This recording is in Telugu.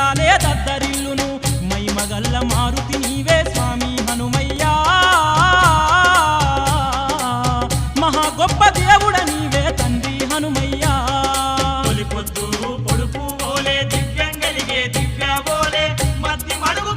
లోకాలే దద్దరిల్లును మైమగల్ల మారుతి నీవే స్వామి హనుమయ్యా మహా గొప్ప దేవుడ నీవే తండ్రి హనుమయ్యా పొద్దు పొడుపు ఓలే దివ్యం కలిగే దివ్య బోలే మధ్య మడుగు